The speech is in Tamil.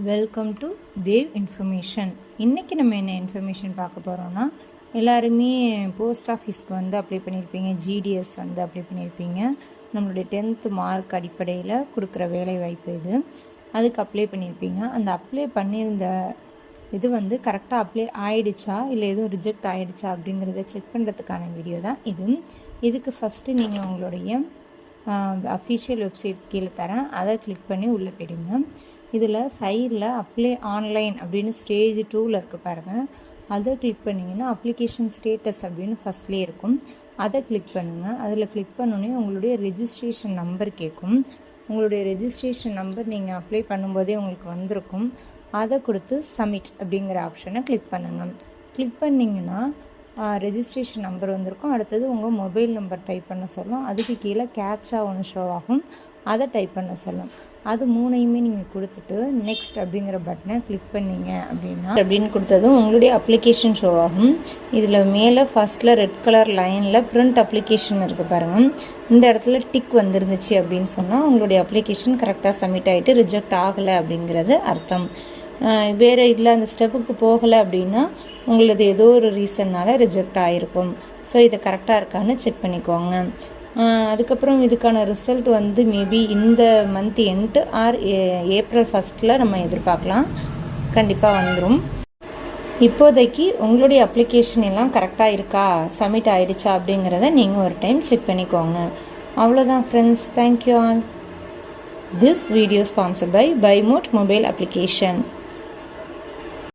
Welcome to Dev information. இன்றைக்கி நம்ம என்ன இன்ஃபர்மேஷன் பார்க்க போகிறோன்னா, எல்லாருமே போஸ்ட் ஆஃபீஸ்க்கு வந்து அப்ளை பண்ணியிருப்பீங்க, ஜிடிஎஸ் வந்து அப்ளை பண்ணியிருப்பீங்க. நம்மளுடைய 10th மார்க் அடிப்படையில் கொடுக்குற வேலை வாய்ப்பு இது. அதுக்கு அப்ளை பண்ணியிருப்பீங்க. அந்த அப்ளை பண்ணியிருந்த இது வந்து கரெக்டாக அப்ளை ஆகிடுச்சா இல்லை எதுவும் ரிஜெக்ட் ஆகிடுச்சா அப்படிங்கிறத செக் பண்ணுறதுக்கான வீடியோ தான் இது. இதுக்கு ஃபஸ்ட்டு நீங்கள் உங்களுடைய அஃபிஷியல் வெப்சைட் கீழே தரேன், அதை கிளிக் பண்ணி உள்ளே போயிடுங்க. இதில் சைடில் அப்ளை ஆன்லைன் அப்படின்னு ஸ்டேஜ் 2ல் இருக்குது பாருங்கள், அதை கிளிக் பண்ணிங்கன்னா அப்ளிகேஷன் ஸ்டேட்டஸ் அப்படின்னு ஃபஸ்ட்லேயே இருக்கும். அதை கிளிக் பண்ணுங்கள். அதில் கிளிக் பண்ணோன்னே உங்களுடைய ரெஜிஸ்ட்ரேஷன் நம்பர் கேட்கும். உங்களுடைய ரெஜிஸ்ட்ரேஷன் நம்பர் நீங்கள் அப்ளை பண்ணும்போதே உங்களுக்கு வந்திருக்கும். அதை கொடுத்து சப்மிட் அப்படிங்கிற ஆப்ஷனை கிளிக் பண்ணுங்கள். கிளிக் பண்ணிங்கன்னா ரெஜிஸ்ட்ரேஷன் நம்பர் வந்திருக்கும். அடுத்தது உங்கள் மொபைல் நம்பர் டைப் பண்ண சொல்லும். அதுக்கு கீழே கேப்சா ஒன்று ஷோ ஆகும், அதை டைப் பண்ண சொல்லும். அது மூணையுமே நீங்கள் கொடுத்துட்டு நெக்ஸ்ட் அப்படிங்கிற பட்டனை கிளிக் பண்ணிங்க அப்படின்னு கொடுத்ததும் உங்களுடைய அப்ளிகேஷன் ஷோ ஆகும். இதில் மேலே ஃபஸ்ட்டில் ரெட் கலர் லைனில் பிரிண்ட் அப்ளிகேஷன் இருக்குது பாருங்கள். இந்த இடத்துல டிக் வந்துருந்துச்சு அப்படின்னு சொன்னால் உங்களுடைய அப்ளிகேஷன் கரெக்டாக சப்மிட் ஆகிட்டு ரிஜெக்ட் ஆகலை அப்படிங்கிறது அர்த்தம். வேறு இல்லை அந்த ஸ்டெப்புக்கு போகலை அப்படின்னா உங்களது ஏதோ ஒரு ரீசன்னால் ரிஜெக்ட் ஆகிருக்கும். ஸோ இதை கரெக்டாக இருக்கான்னு செக் பண்ணிக்கோங்க. அதுக்கப்புறம் இதுக்கான ரிசல்ட் வந்து மேபி இந்த மந்த் எண்டு ஆர் ஏப்ரல் 1 நம்ம எதிர்பார்க்கலாம். கண்டிப்பாக வந்துடும். இப்போதைக்கு உங்களுடைய அப்ளிகேஷன் எல்லாம் கரெக்டாக இருக்கா, சப்மிட் ஆகிடுச்சா அப்படிங்கிறத நீங்கள் ஒரு டைம் செக் பண்ணிக்கோங்க. அவ்வளோதான் friends. Thank you all. This video sponsored by BuyMote mobile application.